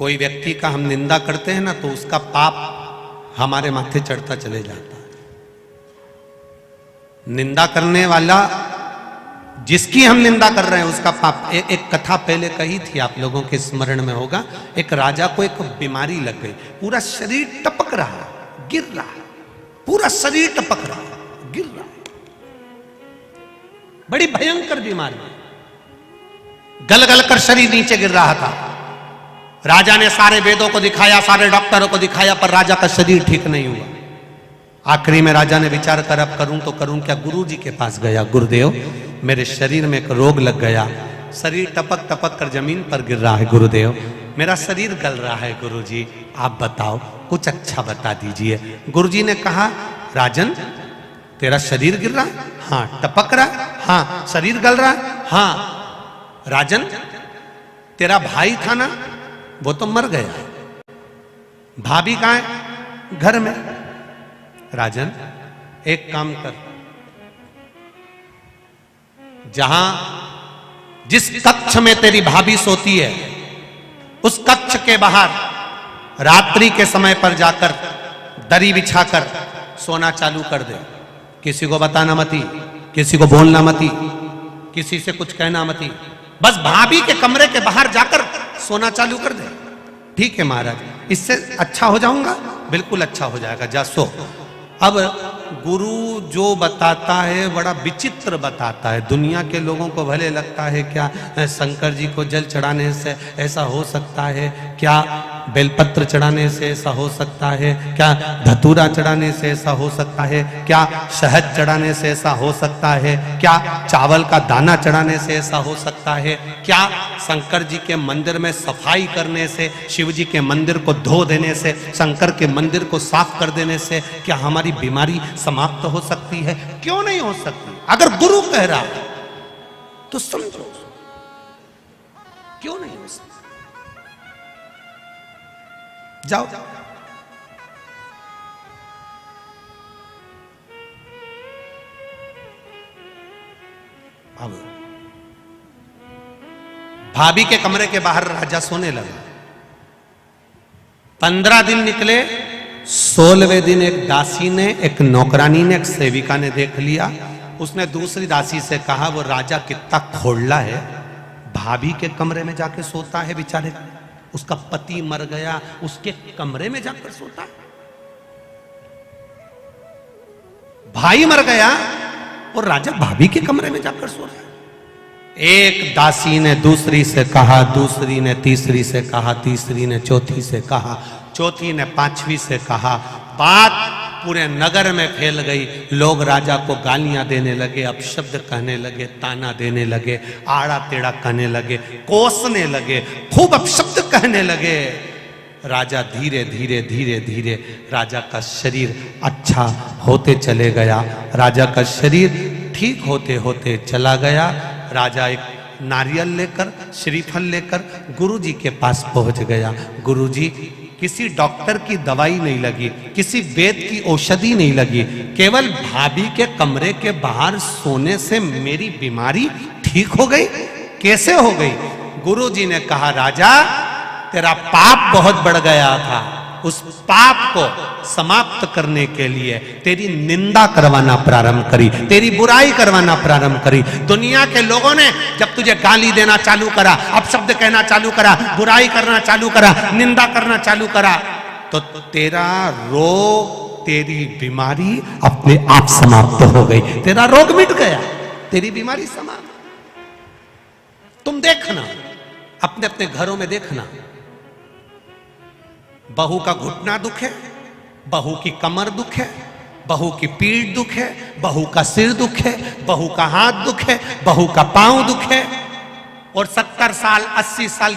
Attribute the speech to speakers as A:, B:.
A: कोई व्यक्ति का हम निंदा करते हैं ना तो उसका पाप हमारे माथे चढ़ता चले जाता है। निंदा करने वाला, जिसकी हम निंदा कर रहे हैं उसका पाप। एक कथा पहले कही थी, आप लोगों के स्मरण में होगा। एक राजा को एक बीमारी लग गई, पूरा शरीर टपक रहा, गिर रहा, पूरा शरीर टपक रहा, गिर रहा, बड़ी भयंकर बीमारी, गल गल कर शरीर नीचे गिर रहा था। राजा ने सारे वेदों को दिखाया, सारे डॉक्टरों को दिखाया, पर राजा का शरीर ठीक नहीं हुआ। आखिरी में राजा ने विचार कर अब करूं तो करूं क्या। गुरु जी के पास गया, गुरुदेव मेरे शरीर में एक रोग लग गया, शरीर टपक टपक कर जमीन पर गिर रहा है, गुरुदेव मेरा शरीर गल रहा है, गुरु जी आप बताओ, कुछ अच्छा बता दीजिए। गुरु जी ने कहा, राजन तेरा शरीर गिर रहा है? हाँ। टपक रहा है? हाँ। शरीर गल रहा है? हाँ। राजन तेरा भाई था ना, वो तो मर गया, भाभी कहां है? घर में। राजन एक काम कर, जहां जिस कक्ष में तेरी भाभी सोती है उस कक्ष के बाहर रात्रि के समय पर जाकर दरी बिछाकर सोना चालू कर दे। किसी को बताना मती, किसी को बोलना मती, किसी से कुछ कहना मती, बस भाभी के कमरे के बाहर जाकर सोना चालू कर दे। ठीक है महाराज, इससे अच्छा हो जाऊंगा? बिल्कुल अच्छा हो जाएगा, जा सो। अब गुरु जो बताता है बड़ा विचित्र बताता है। दुनिया के लोगों को भले लगता है क्या शंकर जी को जल चढ़ाने से ऐसा हो सकता है, क्या बेलपत्र चढ़ाने से ऐसा हो सकता है, क्या धतूरा चढ़ाने से ऐसा हो सकता है, क्या शहद चढ़ाने से ऐसा हो सकता है, क्या चावल का दाना चढ़ाने से ऐसा हो सकता है, क्या शंकर जी के मंदिर में सफाई करने से, शिव जी के मंदिर को धो देने से, शंकर के मंदिर को साफ कर देने से क्या हमारी बीमारी समाप्त हो सकती है? क्यों नहीं हो सकती? अगर गुरु कह रहा है तो समझो, क्यों नहीं हो सकती? जाओ अब भाभी के कमरे के बाहर राजा सोने लगा। 15 दिन निकले, 16वें दिन एक दासी ने, एक नौकरानी ने, एक सेविका ने देख लिया। उसने दूसरी दासी से कहा, वो राजा कितना खोड़ला है, भाभी के कमरे में जाके सोता है, बेचारे उसका पति मर गया, उसके कमरे में जाकर सोता है। भाई मर गया और राजा भाभी के कमरे में जाकर सो रहा है। एक दासी ने दूसरी से कहा, दूसरी ने तीसरी से कहा, तीसरी ने चौथी से कहा, चौथी ने पांचवी से कहा। बात पूरे नगर में फैल गई। लोग राजा को गालियां देने लगे, अपशब्द कहने लगे, ताना देने लगे, आड़ा टेढ़ा कहने लगे, कोसने लगे, खूब अपशब्द कहने लगे। राजा धीरे धीरे धीरे धीरे राजा का शरीर अच्छा होते चले गया। राजा का शरीर ठीक होते होते चला गया। राजा एक नारियल लेकर, श्रीफल लेकर गुरुजी के पास पहुंच गया। गुरुजी, किसी डॉक्टर की दवाई नहीं लगी, किसी वेद की औषधि नहीं लगी, केवल भाभी के कमरे के बाहर सोने से मेरी बीमारी ठीक हो गई। कैसे हो गई? गुरुजी ने कहा, राजा तेरा पाप बहुत बढ़ गया था, उस पाप को समाप्त करने के लिए तेरी निंदा करवाना प्रारंभ करी, तेरी बुराई करवाना प्रारंभ करी। दुनिया के लोगों ने जब तुझे गाली देना चालू करा, अपशब्द कहना चालू करा, बुराई करना चालू करा, निंदा करना चालू करा, तो तेरा रोग, तेरी बीमारी अपने आप समाप्त हो गई। तेरा रोग मिट गया, तेरी बीमारी समाप्त। तुम देखना, अपने अपने घरों में देखना, बहू का घुटना दुख है, बहू की कमर दुख है, बहू की पीठ दुख है, बहू का सिर दुख है, बहू का हाथ दुख है, बहू का पांव दुख है, और 70 साल 80 साल